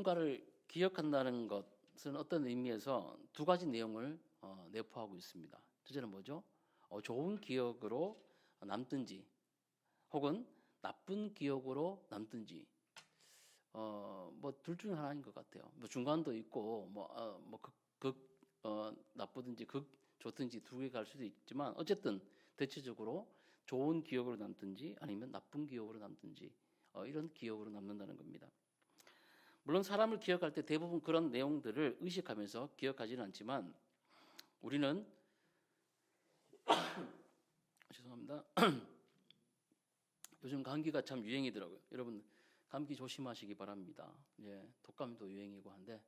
누군가를 기억한다는 것은 어떤 의미에서 두 가지 내용을 내포하고 있습니다. 첫째는 뭐죠? 좋은 기억으로 남든지 혹은 나쁜 기억으로 남든지 뭐 둘 중에 하나인 것 같아요. 뭐 중간도 있고 나쁘든지 극 좋든지 두 개 갈 수도 있지만 어쨌든 대체적으로 좋은 기억으로 남든지 아니면 나쁜 기억으로 남든지 이런 기억으로 남는다는 겁니다. 물론 사람을 기억할 때 대부분 그런 내용들을 의식하면서 기억하지는 않지만 우리는 죄송합니다. 요즘 감기가 참 유행이더라고요. 여러분 감기 조심하시기 바랍니다. 예, 독감도 유행이고 한데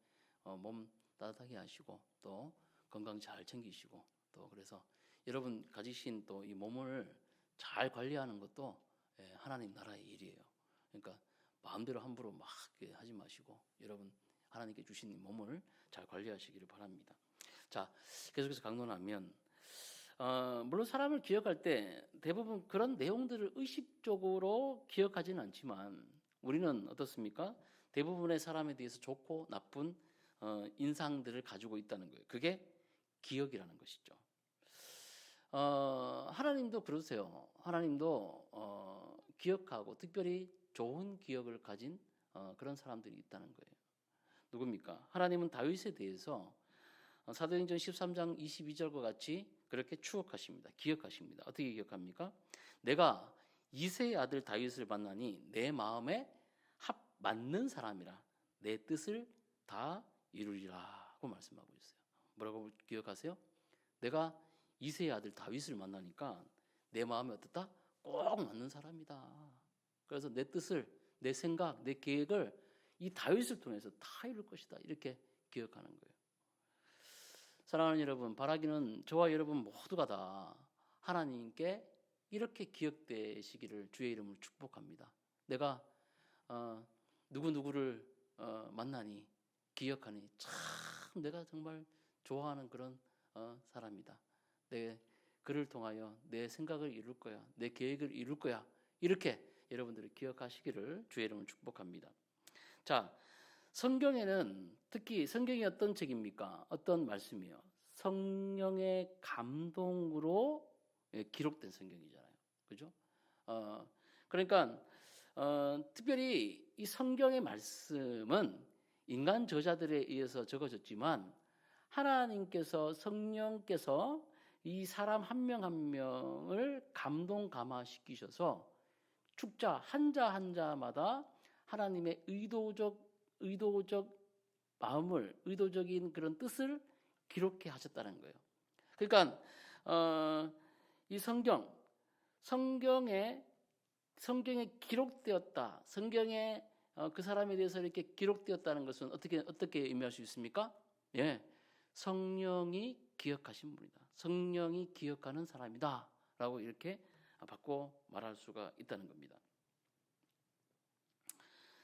몸 따뜻하게 하시고 또 건강 잘 챙기시고 또 그래서 여러분 가지신 또 이 몸을 잘 관리하는 것도 하나님 나라의 일이에요. 그러니까 마음대로 함부로 막 하지 마시고 여러분 하나님께 주신 이 몸을 잘 관리하시기를 바랍니다. 자, 계속해서 강론하면 물론 사람을 기억할 때 대부분 그런 내용들을 의식적으로 기억하지는 않지만 우리는 어떻습니까? 대부분의 사람에 대해서 좋고 나쁜 인상들을 가지고 있다는 거예요. 그게 기억이라는 것이죠. 하나님도 그러세요. 하나님도 기억하고 특별히 좋은 기억을 가진 그런 사람들이 있다는 거예요. 누굽니까? 하나님은 다윗에 대해서 사도행전 13장 22절과 같이 그렇게 추억하십니다. 기억하십니다. 어떻게 기억합니까? 내가 이새의 아들 다윗을 만나니 내 마음에 합 맞는 사람이라 내 뜻을 다 이루리라고 말씀하고 있어요. 뭐라고 기억하세요? 내가 이새의 아들 다윗을 만나니까 내 마음에 어떻다? 꼭 맞는 사람이다. 그래서 내 뜻을, 내 생각, 내 계획을 이 다윗을 통해서 다 이룰 것이다. 이렇게 기억하는 거예요. 사랑하는 여러분, 바라기는 저와 여러분 모두가 다 하나님께 이렇게 기억되시기를 주의 이름으로 축복합니다. 내가 누구누구를 만나니 기억하니 참 내가 정말 좋아하는 그런 사람이다. 내 그를 통하여 내 생각을 이룰 거야. 내 계획을 이룰 거야. 이렇게 여러분들이 기억하시기를 주의 이름으로 축복합니다. 자, 성경에는 특히 성경이 어떤 책입니까? 어떤 말씀이에요? 성령의 감동으로 기록된 성경이잖아요. 그죠? 그러니까 특별히 이 성경의 말씀은 인간 저자들에 의해서 적어졌지만 하나님께서 성령께서 이 사람 한 명 한 명을 감동 감화시키셔서 축자 한자 한자마다 하나님의 의도적 마음을 의도적인 그런 뜻을 기록해 하셨다는 거예요. 그러니까 이 성경에 기록되었다. 성경에 그 사람에 대해서 이렇게 기록되었다는 것은 어떻게 의미할 수 있습니까? 예, 성령이 기억하신 분이다. 성령이 기억하는 사람이다라고 이렇게 바꿔 말할 수가 있다는 겁니다.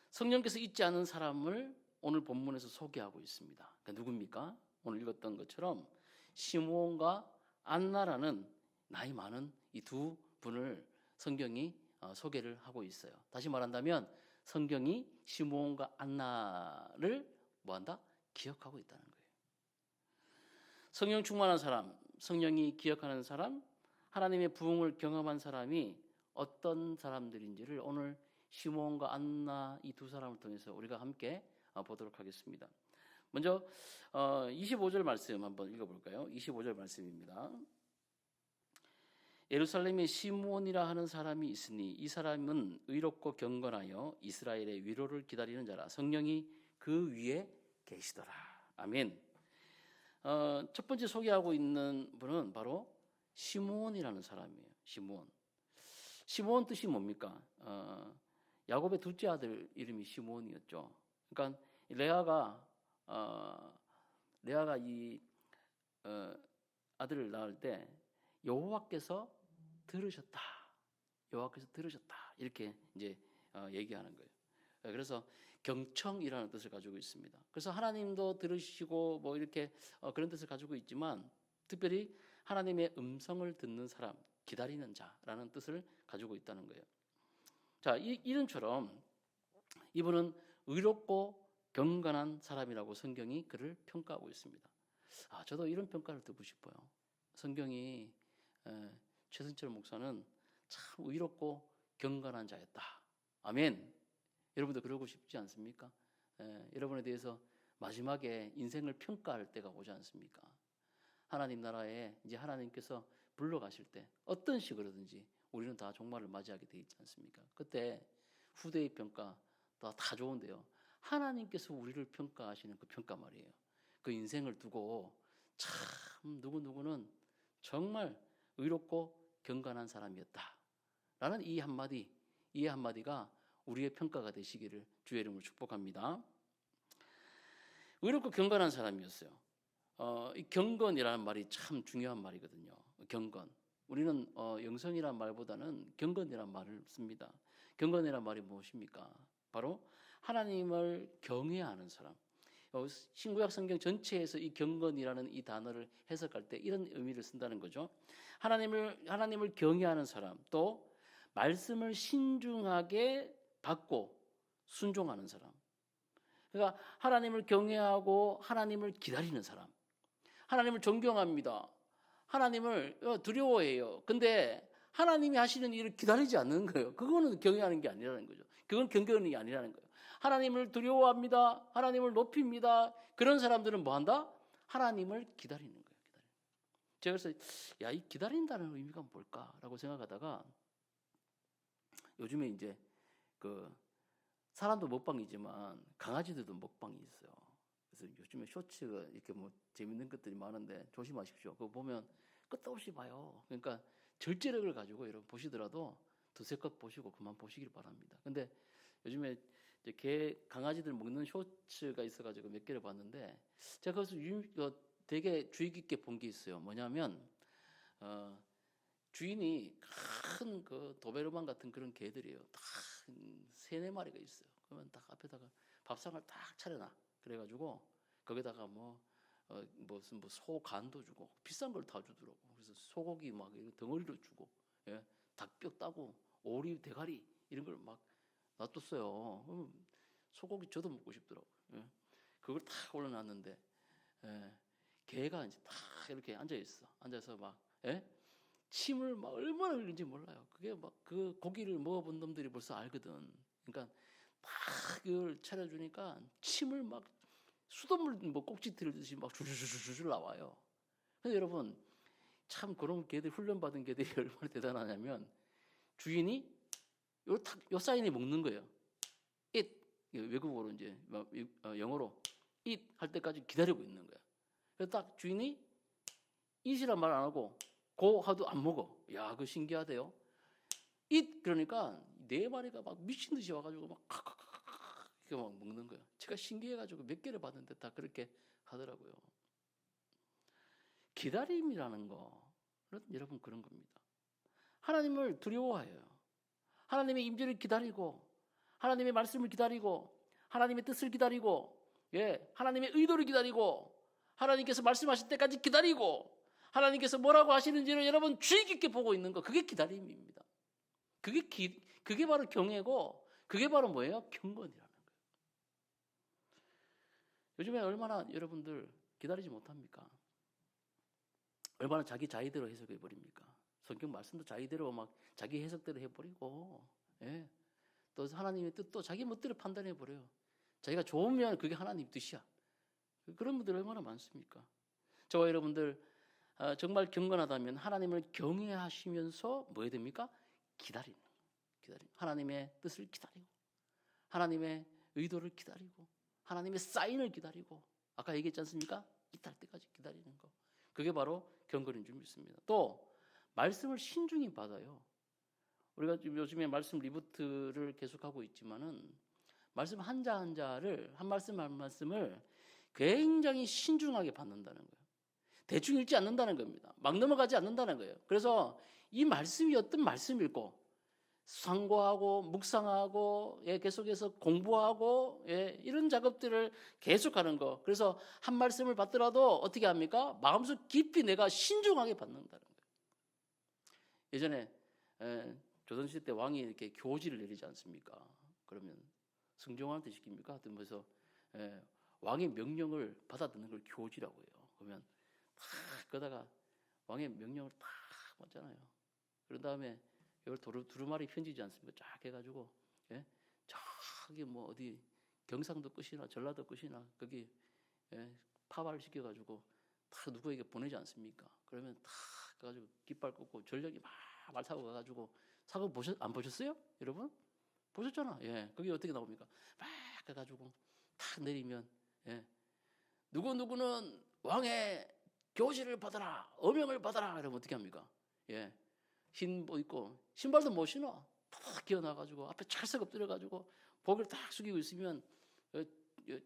성령께서 잊지 않은 사람을 오늘 본문에서 소개하고 있습니다. 그러니까 누굽니까? 오늘 읽었던 것처럼 시므온과 안나라는 나이 많은 이 두 분을 성경이 소개를 하고 있어요. 다시 말한다면 성경이 시므온과 안나를 뭐한다? 기억하고 있다는 거예요. 성령 충만한 사람, 성령이 기억하는 사람, 하나님의 부흥을 경험한 사람이 어떤 사람들인지를 오늘 시므온과 안나 이 두 사람을 통해서 우리가 함께 보도록 하겠습니다. 먼저 25절 말씀 한번 읽어볼까요? 25절 말씀입니다. 예루살렘에 시므온이라 하는 사람이 있으니 이 사람은 의롭고 경건하여 이스라엘의 위로를 기다리는 자라 성령이 그 위에 계시더라. 아멘. 첫 번째 소개하고 있는 분은 바로 시므온이라는 사람이에요. 시므온 뜻이 뭡니까? 야곱의 둘째 아들 이름이 시므온이었죠. 그러니까 레아가 이 아들을 낳을 때 여호와께서 들으셨다. 이렇게 이제 얘기하는 거예요. 그래서 경청이라는 뜻을 가지고 있습니다. 그래서 하나님도 들으시고 뭐 이렇게 그런 뜻을 가지고 있지만 특별히 하나님의 음성을 듣는 사람, 기다리는 자라는 뜻을 가지고 있다는 거예요. 자, 이름처럼 이분은 의롭고 경건한 사람이라고 성경이 그를 평가하고 있습니다. 저도 이런 평가를 듣고 싶어요. 성경이 최승철 목사는 참 의롭고 경건한 자였다. 아멘. 여러분도 그러고 싶지 않습니까? 여러분에 대해서 마지막에 인생을 평가할 때가 오지 않습니까? 하나님 나라에 이제 하나님께서 불러가실 때 어떤 식으로든지 우리는 다 종말을 맞이하게 돼 있지 않습니까? 그때 후대의 평가 다 좋은데요. 하나님께서 우리를 평가하시는 그 평가 말이에요. 그 인생을 두고 참 누구누구는 정말 의롭고 경건한 사람이었다. 라는 이 한마디가 우리의 평가가 되시기를 주의 이름으로 축복합니다. 의롭고 경건한 사람이었어요. 이 경건이라는 말이 참 중요한 말이거든요. 경건. 우리는 영성이라는 말보다는 경건이라는 말을 씁니다. 경건이라는 말이 무엇입니까? 바로 하나님을 경외하는 사람. 신구약 성경 전체에서 이 경건이라는 이 단어를 해석할 때 이런 의미를 쓴다는 거죠. 하나님을 경외하는 사람, 또 말씀을 신중하게 받고 순종하는 사람. 그러니까 하나님을 경외하고 하나님을 기다리는 사람. 하나님을 존경합니다. 하나님을 두려워해요. 근데 하나님이 하시는 일을 기다리지 않는 거예요. 그거는 경외하는 게 아니라는 거죠. 그건 경건이 아니라는 거예요. 하나님을 두려워합니다. 하나님을 높입니다. 그런 사람들은 뭐 한다? 하나님을 기다리는 거예요. 제가 그래서 이 기다린다는 의미가 뭘까라고 생각하다가 요즘에 이제 사람도 먹방이지만 강아지들도 먹방이 있어요. 그래서 요즘에 쇼츠가 이렇게 뭐 재밌는 것들이 많은데 조심하십시오. 그거 보면 끝도 없이 봐요. 그러니까 절제력을 가지고 여러분 보시더라도 두세 컷 보시고 그만 보시길 바랍니다. 근데 요즘에 이제 강아지들 먹는 쇼츠가 있어가지고 몇 개를 봤는데 제가 거기서 되게 주의 깊게 본 게 있어요. 뭐냐면 주인이 큰 그 도베르만 같은 그런 개들이에요. 딱 3-4마리가 있어요. 그러면 딱 앞에다가 밥상을 딱 차려놔. 그래가지고 거기다가 무슨 소 간도 주고 비싼 걸 다 주더라고. 그래서 소고기 막 덩어리로 주고, 예? 닭뼈 따고 오리 대가리 이런 걸 막 놔뒀어요. 소고기 저도 먹고 싶더라고. 예? 그걸 딱 올려놨는데 개가 이제 딱 이렇게 앉아 있어. 앉아서 막 침을 막 얼마나 흘린지 몰라요. 그게 막 그 고기를 먹어본 놈들이 벌써 알거든. 그러니까 막 그걸 차려주니까 침을 막 수돗물 꼭지 들듯이 막 줄줄줄줄 나와요. 근데 여러분 참 그런 개들 훈련받은 개들이 얼마나 대단하냐면 주인이 요 사인에 먹는 거예요. it 외국어로 이제 영어로 it 할 때까지 기다리고 있는 거야. 그래서 딱 주인이 it이란 말 안 하고 go 하도 안 먹어. 야, 그거 신기하대요. it 그러니까 4마리가 막 미친 듯이 와가지고 막 이렇게 막 먹는 거예요. 제가 신기해가지고 몇 개를 봤는데 다 그렇게 하더라고요. 기다림이라는 거는 여러분 그런 겁니다. 하나님을 두려워해요. 하나님의 임재를 기다리고 하나님의 말씀을 기다리고 하나님의 뜻을 기다리고 하나님의 의도를 기다리고 하나님께서 말씀하실 때까지 기다리고 하나님께서 뭐라고 하시는지를 여러분 주의 깊게 보고 있는 거, 그게 기다림입니다. 그게 바로 경외고 그게 바로 뭐예요? 경건이라는 거예요. 요즘에 얼마나 여러분들 기다리지 못합니까? 얼마나 자기 자의대로 해석해 버립니까? 성경 말씀도 자의대로 막 자기 해석대로 해버리고, 또 하나님의 뜻도 자기 멋대로 판단해 버려요. 자기가 좋으면 그게 하나님 뜻이야. 그런 분들 얼마나 많습니까? 저와 여러분들 정말 경건하다면 하나님을 경외하시면서 뭐 해야 됩니까? 기다리는. 하나님의 뜻을 기다리고 하나님의 의도를 기다리고 하나님의 사인을 기다리고 아까 얘기했지 않습니까? 이탈 때까지 기다리는 거. 그게 바로 경건인 줄 믿습니다. 또 말씀을 신중히 받아요. 우리가 요즘에 말씀 리부트를 계속하고 있지만은 말씀 한자 한자를 한 말씀을 굉장히 신중하게 받는다는 거예요. 대충 읽지 않는다는 겁니다. 막 넘어가지 않는다는 거예요. 그래서 이 말씀이 어떤 말씀일고 상고하고 묵상하고 계속해서 공부하고 이런 작업들을 계속하는 거. 그래서 한 말씀을 받더라도 어떻게 합니까? 마음속 깊이 내가 신중하게 받는다는 거예요. 예전에 조선시대 때 왕이 이렇게 교지를 내리지 않습니까? 그러면 승정원한테 시킵니까? 하여튼 그래서 왕의 명령을 받아듣는 걸 교지라고 해요. 그러면 탁 그러다가 왕의 명령을 탁 받잖아요. 그런 다음에 이걸 두루마리 편지지 않습니까? 쫙 해가지고 저기 뭐 어디 경상도 끝이나 전라도 끝이나 거기 파발 시켜가지고 다 누구에게 보내지 않습니까? 그러면 다 가가지고 깃발 꽂고 전력이 막 말 타고 가가지고 사고 안 보셨어요? 여러분? 보셨잖아. 거기 어떻게 나옵니까? 막 가가지고 탁 내리면 누구는 왕의 교지를 받아라, 어명을 받아라. 이러면 어떻게 합니까? 흰 뭐 입고 신발도 못 신어. 탁 기어나가지고 앞에 찰싹 엎드려가지고 고개를 딱 숙이고 있으면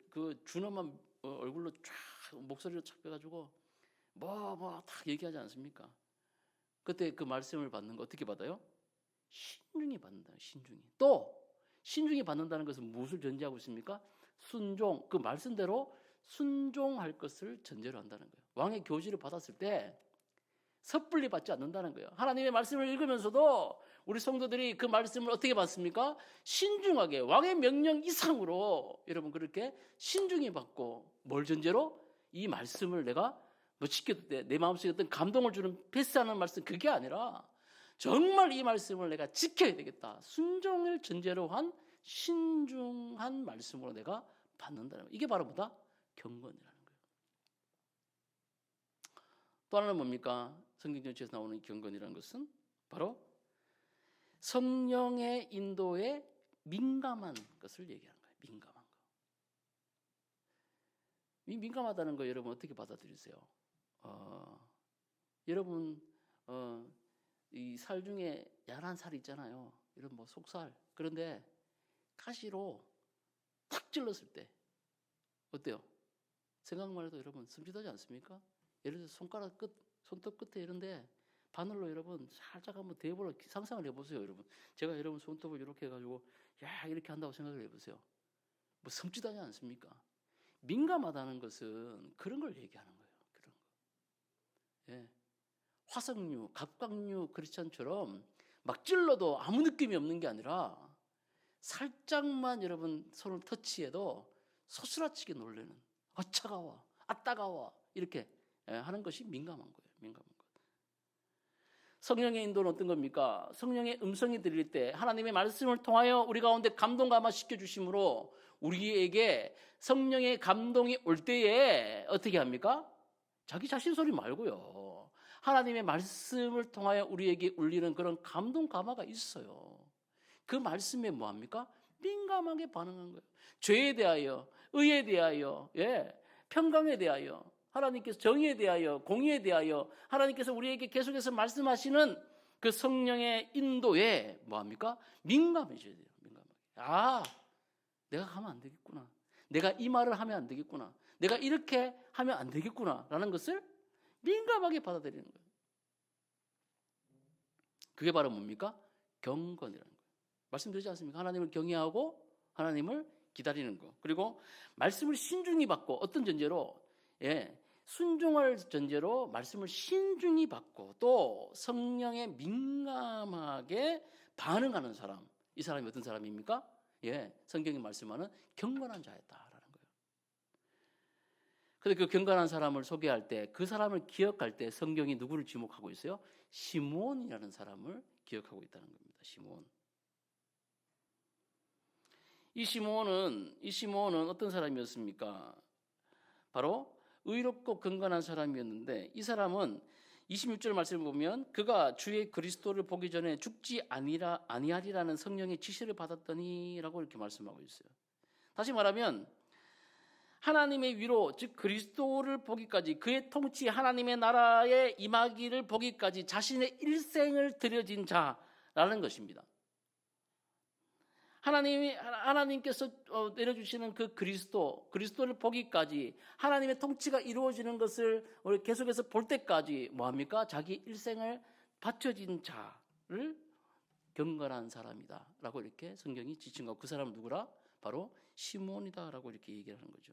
그 준엄한 얼굴로 쫙 목소리로 착 빼가지고 뭐 딱 얘기하지 않습니까? 그때 그 말씀을 받는 거 어떻게 받아요? 신중히 받는다. 신중히. 또 신중히 받는다는 것은 무엇을 전제하고 있습니까? 순종. 그 말씀대로 순종할 것을 전제로 한다는 거예요. 왕의 교지를 받았을 때 섣불리 받지 않는다는 거예요. 하나님의 말씀을 읽으면서도 우리 성도들이 그 말씀을 어떻게 받습니까? 신중하게 왕의 명령 이상으로 여러분 그렇게 신중히 받고 뭘 전제로? 이 말씀을 내가 뭐 지켜도 돼. 내 마음속에 어떤 감동을 주는 패스하는 말씀 그게 아니라 정말 이 말씀을 내가 지켜야 되겠다. 순종을 전제로 한 신중한 말씀으로 내가 받는다는 거예요. 이게 바로 뭐다? 경건이라는 거예요. 또 하나는 뭡니까? 성경 전체에서 나오는 경건이라는 것은 바로 성령의 인도에 민감한 것을 얘기하는 거예요. 민감한 거. 이 민감하다는 거 여러분 어떻게 받아들이세요? 여러분 이 살 중에 야한 살 있잖아요. 이런 뭐 속살. 그런데 가시로 탁 찔렀을 때 어때요? 생각만 해도 여러분 슴짓하지 않습니까? 예를 들어서 손가락 끝, 손톱 끝에 이런데 바늘로 여러분 살짝 한번 대보려 상상을 해보세요, 여러분. 제가 여러분 손톱을 이렇게 해가지고 이렇게 한다고 생각을 해보세요. 뭐 슴짓하지 않습니까? 민감하다는 것은 그런 걸 얘기하는 거예요. 그런 거. 화석류, 갑각류 크리스찬처럼 막 찔러도 아무 느낌이 없는 게 아니라 살짝만 여러분 손을 터치해도 소스라치게 놀라는 차가워, 따가워 이렇게 하는 것이 민감한 거예요. 민감한 것. 성령의 인도는 어떤 겁니까? 성령의 음성이 들릴 때 하나님의 말씀을 통하여 우리 가운데 감동 감화 시켜주심으로 우리에게 성령의 감동이 올 때에 어떻게 합니까? 자기 자신 소리 말고요. 하나님의 말씀을 통하여 우리에게 울리는 그런 감동 감화가 있어요. 그 말씀에 뭐합니까? 민감하게 반응한 거예요. 죄에 대하여, 의에 대하여, 평강에 대하여, 하나님께서 정의에 대하여, 공의에 대하여 하나님께서 우리에게 계속해서 말씀하시는 그 성령의 인도에 뭐합니까? 민감해져야 돼요. 민감하게. 내가 가면 안 되겠구나. 내가 이 말을 하면 안 되겠구나. 내가 이렇게 하면 안 되겠구나 라는 것을 민감하게 받아들이는 거예요. 그게 바로 뭡니까? 경건이라는 거예요. 말씀드리지 않습니까? 하나님을 경외하고 하나님을 기다리는 거. 그리고 말씀을 신중히 받고 어떤 전제로? 순종할 전제로 말씀을 신중히 받고 또 성령에 민감하게 반응하는 사람. 이 사람이 어떤 사람입니까? 성경이 말씀하는 경건한 자였다라는 거예요. 그런데 그 경건한 사람을 소개할 때 그 사람을 기억할 때 성경이 누구를 지목하고 있어요? 시므온이라는 사람을 기억하고 있다는 겁니다. 시므온. 이 시므온은 어떤 사람이었습니까? 바로 의롭고 경건한 사람이었는데 이 사람은 26절 말씀을 보면 그가 주의 그리스도를 보기 전에 죽지 아니하리라는 성령의 지시를 받았더니라고 이렇게 말씀하고 있어요. 다시 말하면 하나님의 위로 즉 그리스도를 보기까지 그의 통치 하나님의 나라에 임하기를 보기까지 자신의 일생을 들여진 자라는 것입니다. 하나님께서 내려주시는 그 그리스도를 보기까지 하나님의 통치가 이루어지는 것을 우리 계속해서 볼 때까지 뭐합니까? 자기 일생을 바쳐진 자를 경건한 사람이다라고 이렇게 성경이 지칭 거고 그 사람은 누구라? 바로 시므온이다라고 이렇게 얘기를 하는 거죠.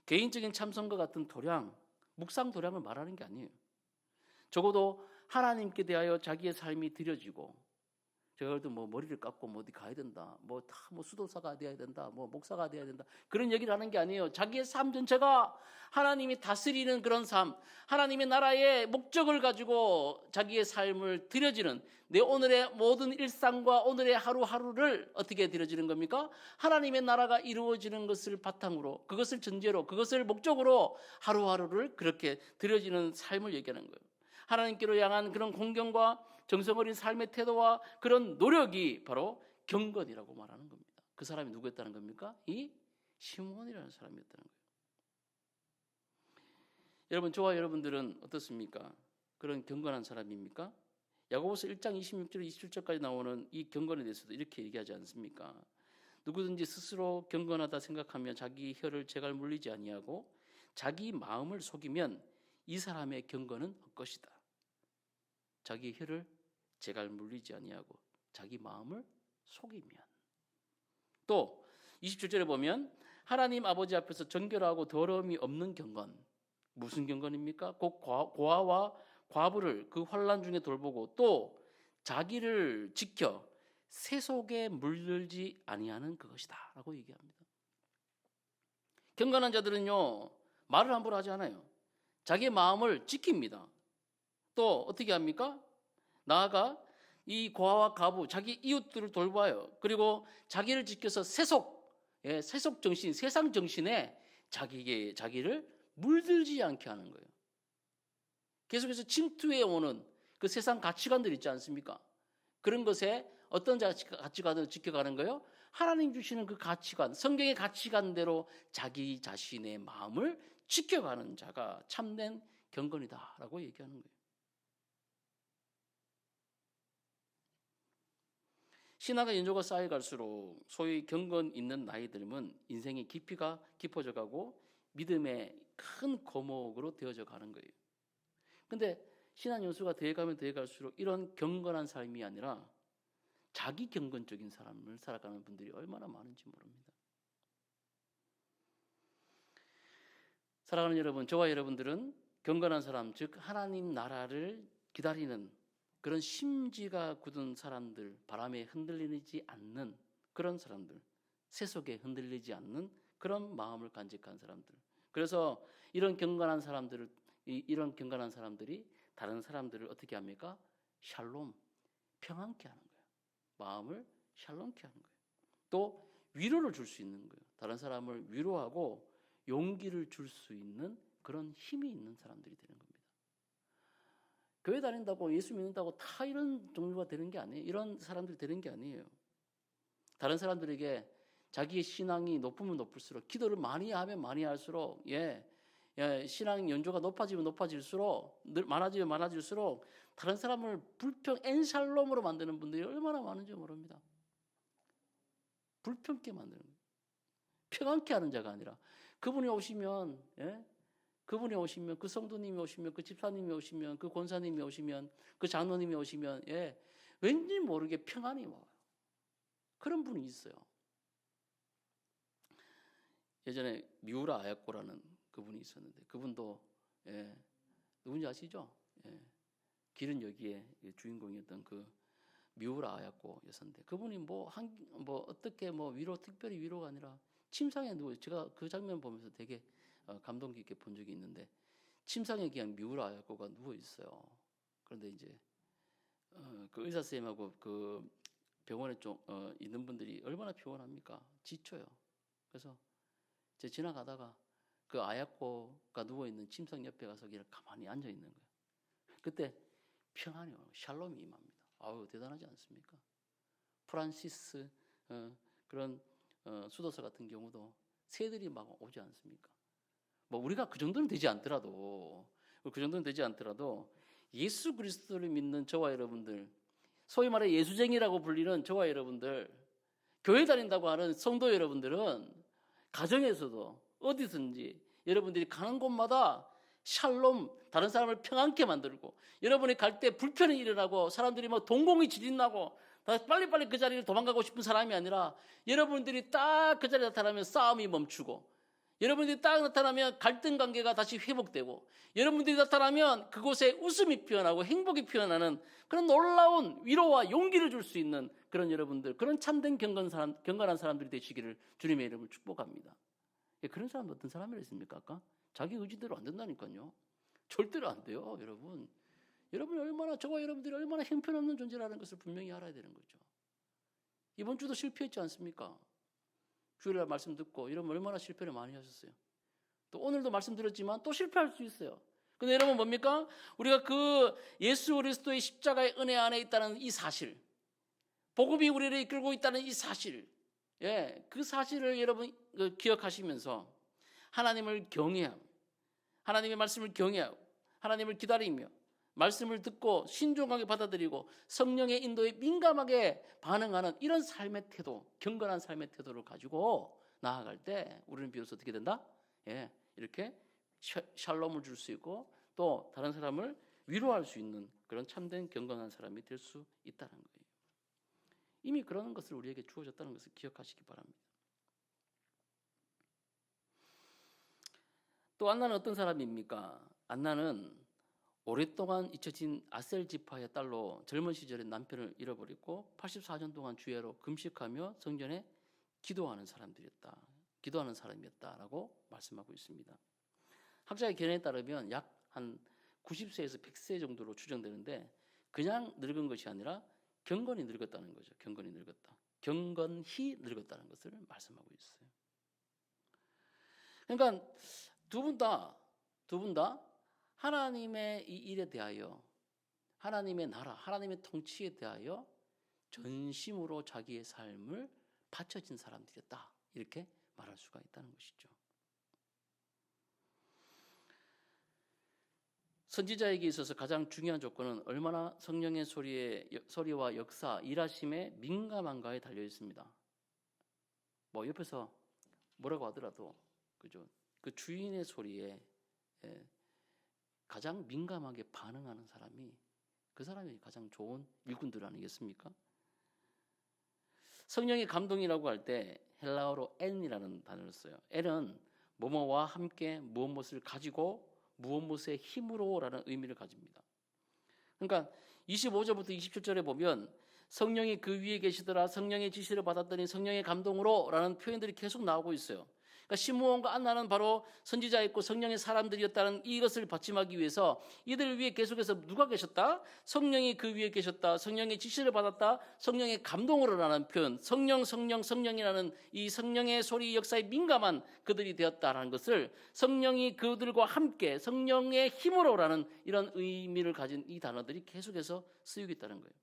개인적인 참선과 같은 도량, 묵상 도량을 말하는 게 아니에요. 적어도 하나님께 대하여 자기의 삶이 드려지고 제가 그래도 뭐 머리를 깎고 뭐 어디 가야 된다, 뭐 다 뭐 수도사가 돼야 된다, 뭐 목사가 돼야 된다, 그런 얘기를 하는 게 아니에요. 자기의 삶 전체가 하나님이 다스리는 그런 삶, 하나님의 나라의 목적을 가지고 자기의 삶을 드려지는, 내 오늘의 모든 일상과 오늘의 하루하루를 어떻게 드려지는 겁니까? 하나님의 나라가 이루어지는 것을 바탕으로, 그것을 전제로, 그것을 목적으로 하루하루를 그렇게 드려지는 삶을 얘기하는 거예요. 하나님께로 향한 그런 공경과 정성 어린 삶의 태도와 그런 노력이 바로 경건이라고 말하는 겁니다. 그 사람이 누구였다는 겁니까? 이 시몬이라는 사람이었다는 거예요. 여러분, 저와 여러분들은 어떻습니까? 그런 경건한 사람입니까? 야고보서 1장 26절 27절까지 나오는 이 경건에 대해서도 이렇게 얘기하지 않습니까? 누구든지 스스로 경건하다 생각하며 자기 혀를 제갈 물리지 아니하고 자기 마음을 속이면 이 사람의 경건은 헛것이다. 자기 혀를 제갈 물리지 아니하고 자기 마음을 속이면. 또 27절에 보면 하나님 아버지 앞에서 정결하고 더러움이 없는 경건. 무슨 경건입니까? 곧 고아와 과부를 그 환난 중에 돌보고 또 자기를 지켜 세속에 물들지 아니하는 그것이다 라고 얘기합니다. 경건한 자들은요, 말을 함부로 하지 않아요. 자기의 마음을 지킵니다. 또 어떻게 합니까? 나아가 이 고아와 과부, 자기 이웃들을 돌봐요. 그리고 자기를 지켜서 세속 정신, 세상 정신에 자기를 물들지 않게 하는 거예요. 계속해서 침투해 오는 그 세상 가치관들 있지 않습니까? 그런 것에 어떤 가치관을 지켜가는 거예요? 하나님 주시는 그 가치관, 성경의 가치관대로 자기 자신의 마음을 지켜가는 자가 참된 경건이다라고 얘기하는 거예요. 신앙의 연조가 쌓여갈수록 소위 경건 있는 나이 들면 인생의 깊이가 깊어져 가고 믿음의 큰 거목으로 되어져 가는 거예요. 근데 신앙 연수가 되어가면 되어갈수록 이런 경건한 삶이 아니라 자기 경건적인 삶을 살아가는 분들이 얼마나 많은지 모릅니다. 사랑하는 여러분, 저와 여러분들은 경건한 사람, 즉 하나님 나라를 기다리는 그런 심지가 굳은 사람들, 바람에 흔들리지 않는 그런 사람들, 세속에 흔들리지 않는 그런 마음을 간직한 사람들. 그래서 이런 경건한 사람들이 다른 사람들을 어떻게 합니까? 샬롬, 평안케 하는 거예요. 마음을 샬롬케 하는 거예요. 또 위로를 줄 수 있는 거예요. 다른 사람을 위로하고 용기를 줄 수 있는 그런 힘이 있는 사람들이 되는 겁니다. 교회 다닌다고 예수 믿는다고 다 이런 종류가 되는 게 아니에요. 이런 사람들이 되는 게 아니에요. 다른 사람들에게 자기의 신앙이 높으면 높을수록, 기도를 많이 하면 많이 할수록, 신앙 연조가 높아지면 높아질수록, 많아지면 많아질수록 다른 사람을 엔샬롬으로 만드는 분들이 얼마나 많은지 모릅니다. 불평게 만드는 거예요. 평안케 하는 자가 아니라 그분이 오시면, 그 성도님이 오시면, 그 집사님이 오시면, 그 권사님이 오시면, 그 장로님이 오시면, 왠지 모르게 평안이 와요. 그런 분이 있어요. 예전에 미우라 아야코라는 그분이 있었는데, 그분도 누군지 아시죠? 길은 여기에 주인공이었던 그 미우라 아야코 여사인데, 그분이 어떻게 특별히 위로가 아니라 침상에 제가 그 장면 보면서 되게 감동 깊게 본 적이 있는데, 침상에 그냥 미우라 아야코가 누워 있어요. 그런데 이제 그 의사 선생님하고 그 병원에 있는 분들이 얼마나 피곤합니까? 지쳐요. 그래서 제가 지나가다가 그 아야코가 누워 있는 침상 옆에 가서 그냥 가만히 앉아 있는 거예요. 그때 평안이 오고 샬롬이 임합니다. 아우, 대단하지 않습니까? 프란시스 그런 수도사 같은 경우도 새들이 막 오지 않습니까? 우리가 그 정도는 되지 않더라도 예수 그리스도를 믿는 저와 여러분들, 소위 말해 예수쟁이라고 불리는 저와 여러분들, 교회 다닌다고 하는 성도 여러분들은 가정에서도 어디든지 여러분들이 가는 곳마다 샬롬, 다른 사람을 평안케 만들고, 여러분이 갈 때 불편이 일어나고 사람들이 동공이 지진나고 빨리빨리 그 자리를 도망가고 싶은 사람이 아니라 여러분들이 딱 그 자리에 나타나면 싸움이 멈추고, 여러분들이 딱 나타나면 갈등 관계가 다시 회복되고, 여러분들이 나타나면 그곳에 웃음이 피어나고 행복이 피어나는 그런 놀라운 위로와 용기를 줄 수 있는 그런 여러분들, 그런 참된 경건한 사람들이 되시기를 주님의 이름으로 축복합니다. 그런 사람 어떤 사람이라 했습니까? 아까 자기 의지대로 안 된다니까요. 절대로 안 돼요, 여러분. 여러분이 얼마나, 저와 여러분들이 얼마나 형편없는 존재라는 것을 분명히 알아야 되는 거죠. 이번 주도 실패했지 않습니까? 주일날 말씀 듣고 여러분 얼마나 실패를 많이 하셨어요. 또 오늘도 말씀드렸지만 또 실패할 수 있어요. 근데 여러분 뭡니까? 우리가 그 예수 그리스도의 십자가의 은혜 안에 있다는 이 사실, 복음이 우리를 이끌고 있다는 이 사실, 그 사실을 여러분 기억하시면서 하나님을 경외하고, 하나님의 말씀을 경외하고, 하나님을 기다리며 말씀을 듣고 신중하게 받아들이고 성령의 인도에 민감하게 반응하는 이런 삶의 태도, 경건한 삶의 태도를 가지고 나아갈 때 우리는 비로소 어떻게 된다? 이렇게 샬롬을 줄 수 있고 또 다른 사람을 위로할 수 있는 그런 참된 경건한 사람이 될 수 있다는 거예요. 이미 그런 것을 우리에게 주어졌다는 것을 기억하시기 바랍니다. 또 안나는 어떤 사람입니까? 안나는 오랫동안 잊혀진 아셀 지파의 딸로 젊은 시절에 남편을 잃어버렸고 84년 동안 주야로 금식하며 성전에 기도하는 사람이었다라고 말씀하고 있습니다. 학자의 견해에 따르면 약 한 90세에서 100세 정도로 추정되는데 그냥 늙은 것이 아니라 경건히 늙었다는 거죠. 경건히 늙었다는 것을 말씀하고 있어요. 그러니까 두 분 다 하나님의 이 일에 대하여, 하나님의 나라, 하나님의 통치에 대하여 전심으로 자기의 삶을 바쳐진 사람들이었다. 이렇게 말할 수가 있다는 것이죠. 선지자에게 있어서 가장 중요한 조건은 얼마나 성령의 소리와 역사, 일하심에 민감한가에 달려 있습니다. 뭐 옆에서 뭐라고 하더라도 그죠? 그 주인의 소리에 가장 민감하게 반응하는 사람이 그 사람이 가장 좋은 일꾼들 아니겠습니까? 성령의 감동이라고 할 때 헬라어로 엔이라는 단어를 써요. 엔은 뭐뭐와 함께 무엇을 가지고 무엇의 힘으로라는 의미를 가집니다. 그러니까 25절부터 27절에 보면 성령이 그 위에 계시더라, 성령의 지시를 받았더니 성령의 감동으로라는 표현들이 계속 나오고 있어요. 그러니까 시므온과 안나는 바로 선지자였고 성령의 사람들이었다는 이것을 받침하기 위해서 이들을 위해 계속해서 누가 계셨다? 성령이 그 위에 계셨다. 성령의 지시를 받았다. 성령의 감동으로라는 표현, 성령이라는 이 성령의 소리 역사에 민감한 그들이 되었다라는 것을 성령이 그들과 함께 성령의 힘으로라는 이런 의미를 가진 이 단어들이 계속해서 쓰이고 있다는 거예요.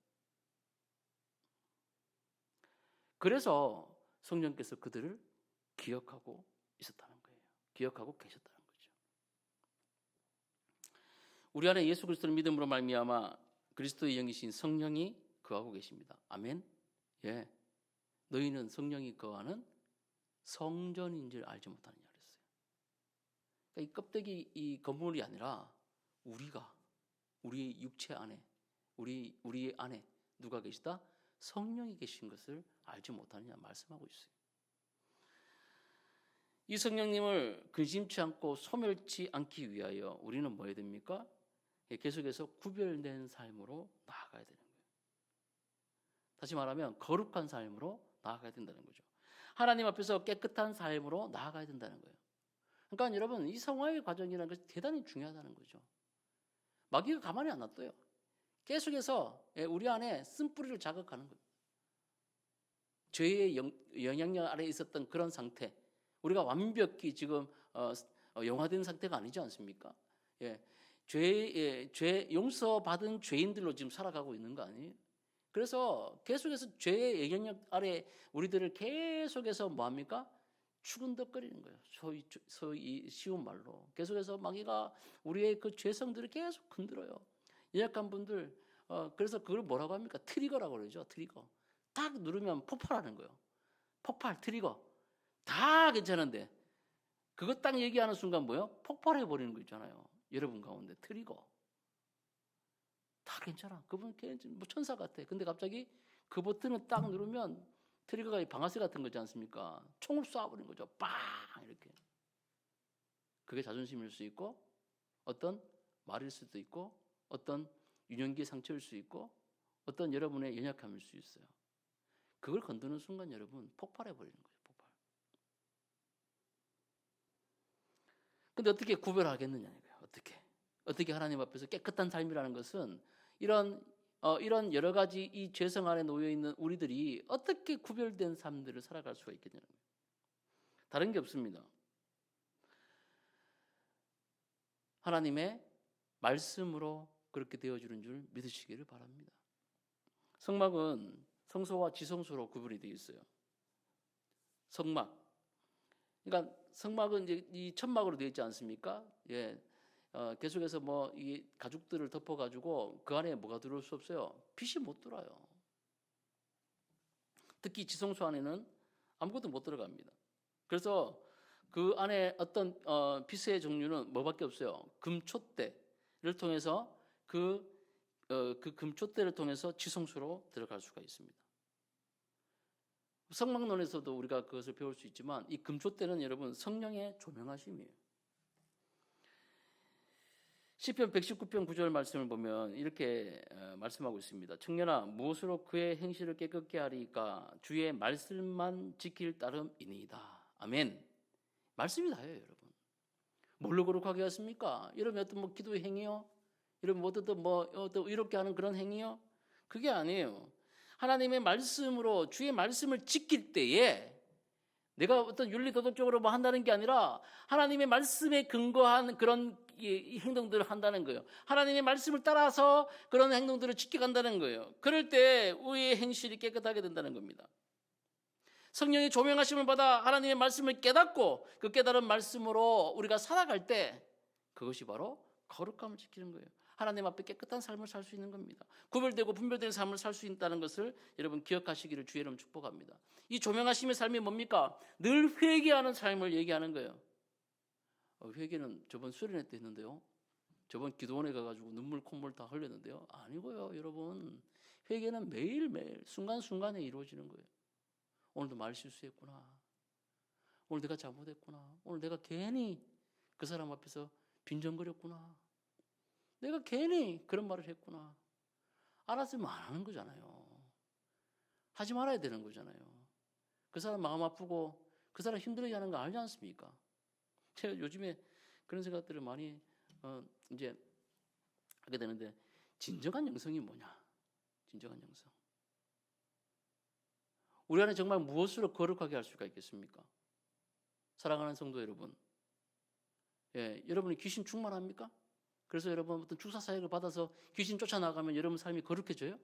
그래서 성령께서 그들을 기억하고 있었다는 거예요. 기억하고 계셨다는 거죠. 우리 안에 예수 그리스도를 믿음으로 말미암아 그리스도의 영이신 성령이 거하고 계십니다. 아멘. 너희는 성령이 거하는 성전인 줄 알지 못하느냐 그랬어요. 그러니까 이 껍데기, 이 건물이 아니라 우리 육체 안에, 우리 안에 누가 계시다? 성령이 계신 것을 알지 못하느냐 말씀하고 있어요. 이 성령님을 근심치 않고 소멸치 않기 위하여 우리는 뭐 해야 됩니까? 계속해서 구별된 삶으로 나아가야 되는 거예요. 다시 말하면 거룩한 삶으로 나아가야 된다는 거죠. 하나님 앞에서 깨끗한 삶으로 나아가야 된다는 거예요. 그러니까 여러분 이 성화의 과정이라는 것이 대단히 중요하다는 거죠. 마귀가 가만히 안 놔둬요. 계속해서 우리 안에 쓴뿌리를 자극하는 거예요. 죄의 영향력 아래에 있었던 그런 상태, 우리가 완벽히 지금 영화된 상태가 아니지 않습니까? 죄 용서받은 죄인들로 지금 살아가고 있는 거 아니에요? 그래서 계속해서 죄의 영향력 아래 우리들을 계속해서 뭐합니까? 추근덕거리는 거예요. 소위 쉬운 말로 계속해서 마귀가 우리의 그 죄성들을 계속 흔들어요. 연약한 분들 그래서 그걸 뭐라고 합니까? 트리거라고 그러죠. 트리거. 딱 누르면 폭발하는 거예요. 폭발, 트리거. 다 괜찮은데 그거 딱 얘기하는 순간 뭐예요? 폭발해 버리는 거 있잖아요. 여러분 가운데 트리거. 다 괜찮아. 그분 뭐 천사 같아. 근데 갑자기 그 버튼을 딱 누르면 트리거가 방아쇠 같은 거지 않습니까? 총을 쏴버리는 거죠. 빵 이렇게. 그게 자존심일 수 있고 어떤 말일 수도 있고 어떤 유년기의 상처일 수 있고 어떤 여러분의 연약함일 수 있어요. 그걸 건드는 순간 여러분 폭발해 버리는 거예요. 폭발. 근데 어떻게 구별하겠느냐 이거예요. 어떻게 하나님 앞에서 깨끗한 삶이라는 것은 이런 여러 가지 이 죄성 안에 놓여 있는 우리들이 어떻게 구별된 삶들을 살아갈 수가 있겠냐는 거예요. 다른 게 없습니다. 하나님의 말씀으로 그렇게 되어주는 줄 믿으시기를 바랍니다. 성막은 성소와 지성소로 구분이 되어 있어요. 성막. 그러니까 성막은 이제 이 천막으로 되어 있지 않습니까? 예. 계속해서 뭐 이 가죽들을 덮어가지고 그 안에 뭐가 들어올 수 없어요. 빛이 못 들어요. 특히 지성소 안에는 아무것도 못 들어갑니다. 그래서 그 안에 어떤 빛의 종류는 뭐밖에 없어요. 금촛대를 통해서 그 금촛대를 통해서 지성소로 들어갈 수가 있습니다. 성막론에서도 우리가 그것을 배울 수 있지만 이 금촛대는 여러분 성령의 조명하심이에요. 시편 119편 9절 말씀을 보면 이렇게 말씀하고 있습니다. 청년아 무엇으로 그의 행실을 깨끗게 하리까 주의 말씀만 지킬 따름이니이다. 아멘. 말씀이 다예요, 여러분. 뭘로 거룩하게 하십니까? 이러면 어떤 뭐 기도의 행위요? 이러면 어떤 이렇게 하는 그런 행위요? 그게 아니에요. 하나님의 말씀으로 주의 말씀을 지킬 때에 내가 어떤 윤리 도덕적으로 뭐 한다는 게 아니라 하나님의 말씀에 근거한 그런 행동들을 한다는 거예요. 하나님의 말씀을 따라서 그런 행동들을 지켜간다는 거예요. 그럴 때 우리의 행실이 깨끗하게 된다는 겁니다. 성령의 조명하심을 받아 하나님의 말씀을 깨닫고 그 깨달은 말씀으로 우리가 살아갈 때 그것이 바로 거룩함을 지키는 거예요. 하나님 앞에 깨끗한 삶을 살 수 있는 겁니다. 구별되고 분별되는 삶을 살 수 있다는 것을 여러분 기억하시기를 주의 이름 축복합니다. 이 조명하심의 삶이 뭡니까? 늘 회개하는 삶을 얘기하는 거예요. 회개는 저번 수련회 때 했는데요. 저번 기도원에 가가지고 눈물 콧물 다 흘렸는데요. 아니고요, 여러분. 회개는 매일매일 순간순간에 이루어지는 거예요. 오늘도 말 실수했구나. 오늘 내가 잘못했구나. 오늘 내가 괜히 그 사람 앞에서 빈정거렸구나. 내가 괜히 그런 말을 했구나. 알았으면 안 하는 거잖아요. 하지 말아야 되는 거잖아요. 그 사람 마음 아프고 그 사람 힘들게 하는 거 알지 않습니까? 제가 요즘에 그런 생각들을 많이 이제 하게 되는데 진정한 영성이 뭐냐? 진정한 영성. 우리 안에 정말 무엇으로 거룩하게 할 수가 있겠습니까? 사랑하는 성도 여러분, 여러분이 귀신 충만합니까? 그래서 여러분 어떤 축사 사역을 받아서 귀신 쫓아나가면 여러분 삶이 거룩해져요?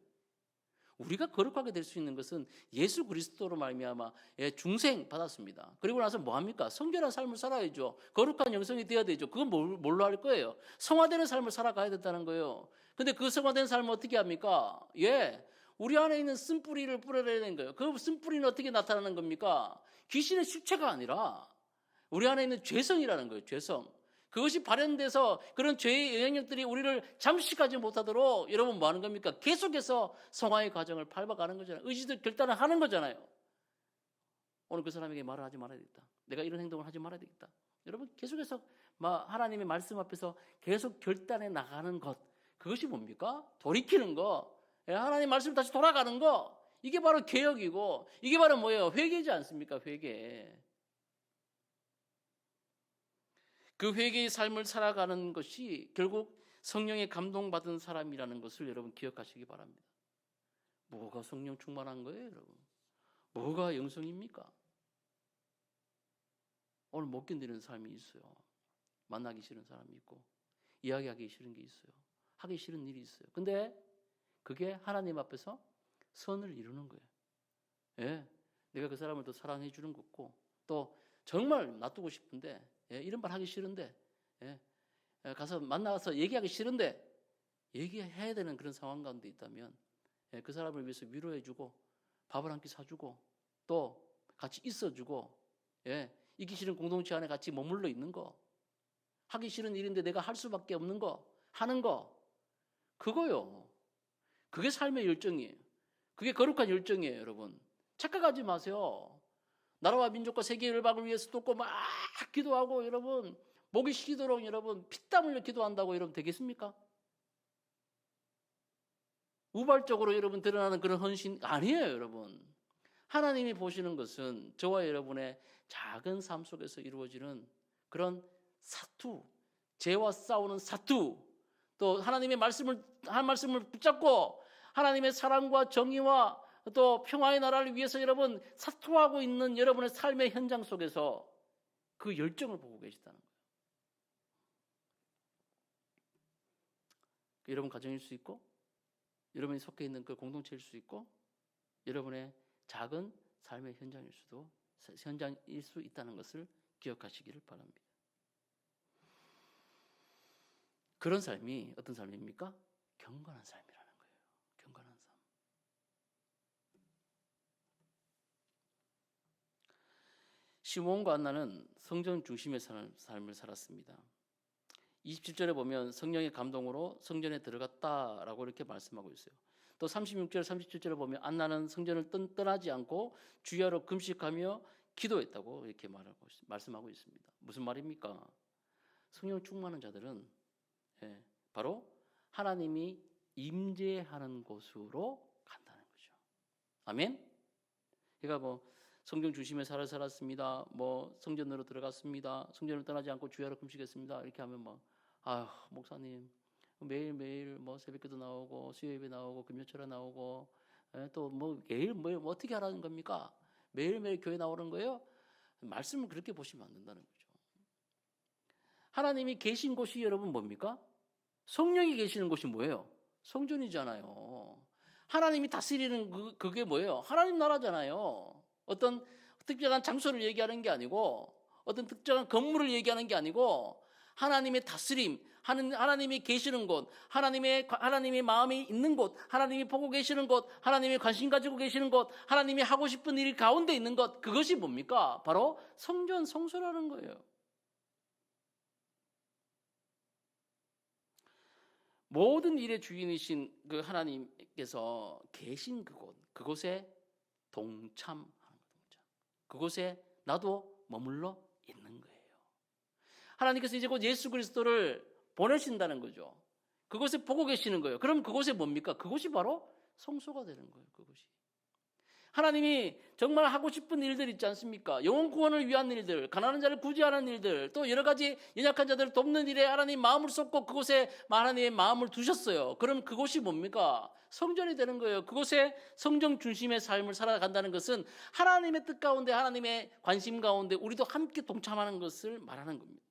우리가 거룩하게 될 수 있는 것은 예수 그리스도로 말미암아 중생 받았습니다. 그리고 나서 뭐 합니까? 성결한 삶을 살아야죠. 거룩한 영성이 되어야 되죠. 그건 뭘로 할 거예요? 성화되는 삶을 살아가야 된다는 거예요. 근데 그 성화된 삶을 어떻게 합니까? 우리 안에 있는 쓴뿌리를 뿌려내는 거예요. 그 쓴뿌리는 어떻게 나타나는 겁니까? 귀신의 실체가 아니라 우리 안에 있는 죄성이라는 거예요. 죄성. 그것이 발현돼서 그런 죄의 영향력들이 우리를 잠식하지 못하도록 여러분 뭐 하는 겁니까? 계속해서 성화의 과정을 밟아가는 거잖아요. 의지도 결단을 하는 거잖아요. 오늘 그 사람에게 말을 하지 말아야 되겠다. 내가 이런 행동을 하지 말아야 되겠다. 여러분 계속해서 하나님의 말씀 앞에서 계속 결단해 나가는 것. 그것이 뭡니까? 돌이키는 거. 하나님 말씀 다시 돌아가는 거. 이게 바로 개혁이고 이게 바로 뭐예요? 회개지 않습니까? 회개. 그 회개의 삶을 살아가는 것이 결국 성령의 감동받은 사람이라는 것을 여러분 기억하시기 바랍니다. 뭐가 성령 충만한 거예요, 여러분? 뭐가 영성입니까? 오늘 못 견디는 삶이 있어요. 만나기 싫은 사람이 있고 이야기하기 싫은 게 있어요. 하기 싫은 일이 있어요. 근데 그게 하나님 앞에서 선을 이루는 거예요. 내가 그 사람을 더 사랑해 주는 거고 또 정말 놔두고 싶은데 이런 말 하기 싫은데 가서 만나서 얘기하기 싫은데 얘기해야 되는 그런 상황 가운데 있다면 그 사람을 위해서 위로해주고 밥을 한 끼 사주고 또 같이 있어주고 있기 싫은 공동체 안에 같이 머물러 있는 거 하기 싫은 일인데 내가 할 수밖에 없는 거 하는 거 그거요. 그게 삶의 열정이에요. 그게 거룩한 열정이에요, 여러분. 착각하지 마세요. 나라와 민족과 세계 열방을 위해서 돕고 막 기도하고 여러분 목이 쉬도록 여러분 피땀 흘려 기도한다고 여러분 되겠습니까? 우발적으로 여러분 드러나는 그런 헌신 아니에요, 여러분. 하나님이 보시는 것은 저와 여러분의 작은 삶 속에서 이루어지는 그런 사투, 죄와 싸우는 사투, 또 하나님의 한 말씀을 붙잡고 하나님의 사랑과 정의와 또 평화의 나라를 위해서 여러분 사투하고 있는 여러분의 삶의 현장 속에서 그 열정을 보고 계시다는 거예요. 여러분 가정일 수 있고 여러분이 속해 있는 그 공동체일 수 있고 여러분의 작은 삶의 현장일 수 있다는 것을 기억하시기를 바랍니다. 그런 삶이 어떤 삶입니까? 경건한 삶이라는 거예요. 경건한 삶. 시몬과 안나는 성전 중심의 삶을 살았습니다. 27절에 보면 성령의 감동으로 성전에 들어갔다라고 이렇게 말씀하고 있어요. 또 36절, 37절에 보면 안나는 성전을 떠나지 않고 주야로 금식하며 기도했다고 이렇게 말씀하고 있습니다. 무슨 말입니까? 성령 충만한 자들은 바로 하나님이 임재하는 곳으로 간다는 거죠. 아멘? 그러니까 뭐 성경 중심에 살았습니다. 뭐 성전으로 들어갔습니다. 성전을 떠나지 않고 주야로 금식했습니다. 이렇게 하면 뭐 목사님 매일매일 뭐 새벽기도 나오고 수요예배 나오고 금요철에 나오고 또 뭐 매일 뭐 어떻게 하라는 겁니까? 매일매일 교회 나오는 거예요? 말씀을 그렇게 보시면 안 된다는 거죠. 하나님이 계신 곳이 여러분 뭡니까? 성령이 계시는 곳이 뭐예요? 성전이잖아요. 하나님이 다스리는 그게 뭐예요? 하나님 나라잖아요. 어떤 특정한 장소를 얘기하는 게 아니고 어떤 특정한 건물을 얘기하는 게 아니고 하나님의 다스림, 하나님이 계시는 곳, 하나님의 마음이 있는 곳, 하나님이 보고 계시는 곳, 하나님이 관심 가지고 계시는 곳, 하나님이 하고 싶은 일 가운데 있는 것, 그것이 뭡니까? 바로 성전, 성소라는 거예요. 모든 일의 주인이신 그 하나님께서 계신 그곳에 동참하는 거죠. 그곳에 나도 머물러 있는 거예요. 하나님께서 이제 곧 예수 그리스도를 보내신다는 거죠. 그곳에 보고 계시는 거예요. 그럼 그곳에 뭡니까? 그곳이 바로 성소가 되는 거예요. 그곳이. 하나님이 정말 하고 싶은 일들 있지 않습니까? 영혼 구원을 위한 일들, 가난한 자를 구제하는 일들, 또 여러 가지 연약한 자들을 돕는 일에 하나님 마음을 쏟고 그곳에 하나님의 마음을 두셨어요. 그럼 그곳이 뭡니까? 성전이 되는 거예요. 그곳에 성전 중심의 삶을 살아간다는 것은 하나님의 뜻 가운데, 하나님의 관심 가운데 우리도 함께 동참하는 것을 말하는 겁니다.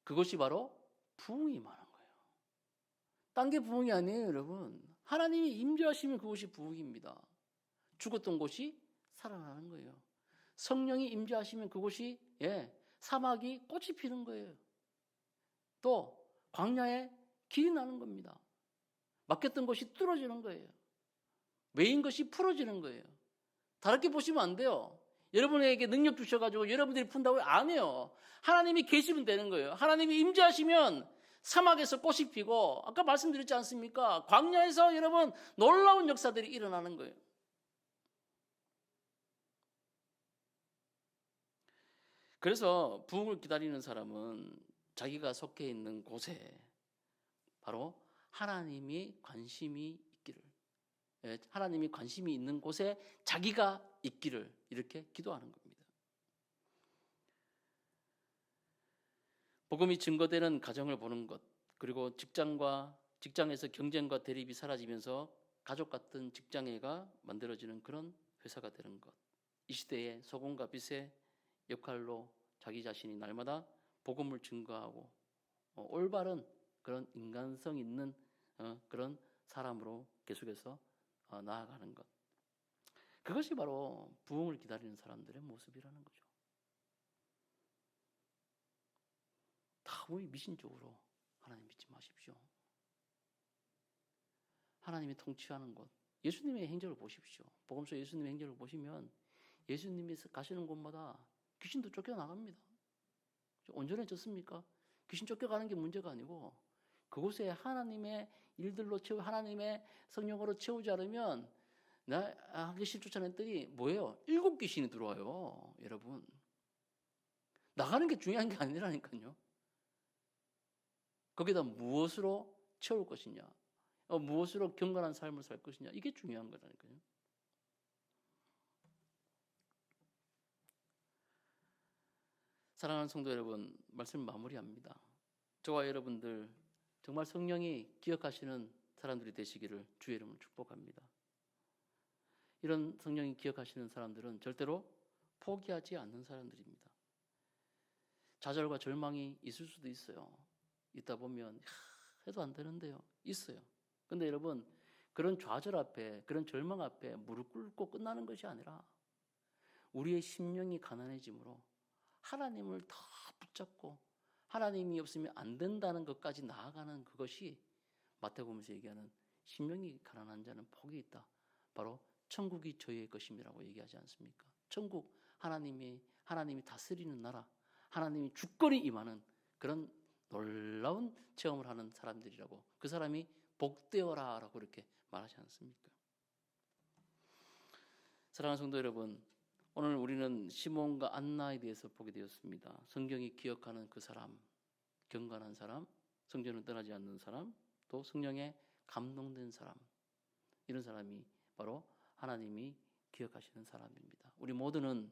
그것이 바로 부흥이 말하는 거예요. 딴 게 부흥이 아니에요, 여러분. 하나님이 임재하시면 그것이 부흥입니다. 죽었던 곳이 살아나는 거예요. 성령이 임재하시면 그곳이 사막이 꽃이 피는 거예요. 또 광야에 길이 나는 겁니다. 막혔던 것이 뚫어지는 거예요. 메인 것이 풀어지는 거예요. 다르게 보시면 안 돼요. 여러분에게 능력 주셔가지고 여러분들이 푼다고 안 해요. 하나님이 계시면 되는 거예요. 하나님이 임재하시면 사막에서 꽃이 피고 아까 말씀드렸지 않습니까? 광야에서 여러분 놀라운 역사들이 일어나는 거예요. 그래서 부흥을 기다리는 사람은 자기가 속해 있는 곳에 바로 하나님이 관심이 있기를, 하나님이 관심이 있는 곳에 자기가 있기를 이렇게 기도하는 겁니다. 복음이 증거되는 가정을 보는 것, 그리고 직장에서 경쟁과 대립이 사라지면서 가족 같은 직장애가 만들어지는 그런 회사가 되는 것, 이 시대의 소금과 빛의 역할로 자기 자신이 날마다 복음을 증거하고 올바른 그런 인간성 있는 그런 사람으로 계속해서 나아가는 것, 그것이 바로 부흥을 기다리는 사람들의 모습이라는 거죠. 다분히 미신적으로 하나님 믿지 마십시오. 하나님이 통치하는 곳, 예수님의 행적을 보십시오. 복음서 예수님의 행적을 보시면 예수님이 가시는 곳마다 귀신도 쫓겨나갑니다. 온전해졌습니까? 귀신 쫓겨가는 게 문제가 아니고 그곳에 하나님의 일들로 하나님의 성령으로 채우지 않으면 나 한 귀신 쫓아냈더니 뭐예요? 7귀신이 들어와요. 여러분. 나가는 게 중요한 게 아니라니까요. 거기다 무엇으로 채울 것이냐, 무엇으로 경건한 삶을 살 것이냐, 이게 중요한 거라니까요. 사랑하는 성도 여러분, 말씀 마무리합니다. 저와 여러분들 정말 성령이 기억하시는 사람들이 되시기를 주의 이름으로 축복합니다. 이런 성령이 기억하시는 사람들은 절대로 포기하지 않는 사람들입니다. 좌절과 절망이 있을 수도 있어요. 있다 보면 해도 안 되는데요. 있어요. 근데 여러분, 그런 좌절 앞에, 그런 절망 앞에 무릎 꿇고 끝나는 것이 아니라 우리의 심령이 가난해짐으로 하나님을 더 붙잡고 하나님이 없으면 안 된다는 것까지 나아가는 그것이 마태복음에서 얘기하는 심령이 가난한 자는 복이 있다. 바로 천국이 저희의 것임이라고 얘기하지 않습니까? 천국, 하나님이 다스리는 나라, 하나님이 주권이 임하는 그런 놀라운 체험을 하는 사람들이라고, 그 사람이 복되어라 라고 이렇게 말하지 않습니까? 사랑하는 성도 여러분, 오늘 우리는 시몬과 안나에 대해서 보게 되었습니다. 성경이 기억하는 그 사람, 경건한 사람, 성전을 떠나지 않는 사람, 또 성령에 감동된 사람, 이런 사람이 바로 하나님이 기억하시는 사람입니다. 우리 모두는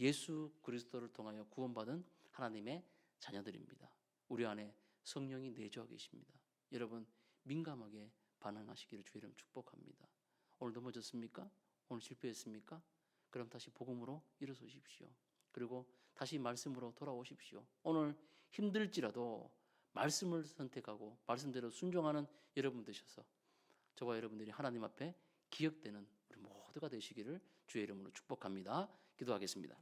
예수 그리스도를 통하여 구원받은 하나님의 자녀들입니다. 우리 안에 성령이 내주어 계십니다. 여러분, 민감하게 반응하시기를 주의 이름 축복합니다. 오늘 넘어졌습니까? 오늘 실패했습니까? 그럼 다시 복음으로 일어서십시오. 그리고 다시 말씀으로 돌아오십시오. 오늘 힘들지라도 말씀을 선택하고 말씀대로 순종하는 여러분 되셔서 저와 여러분들이 하나님 앞에 기억되는 우리 모두가 되시기를 주의 이름으로 축복합니다. 기도하겠습니다.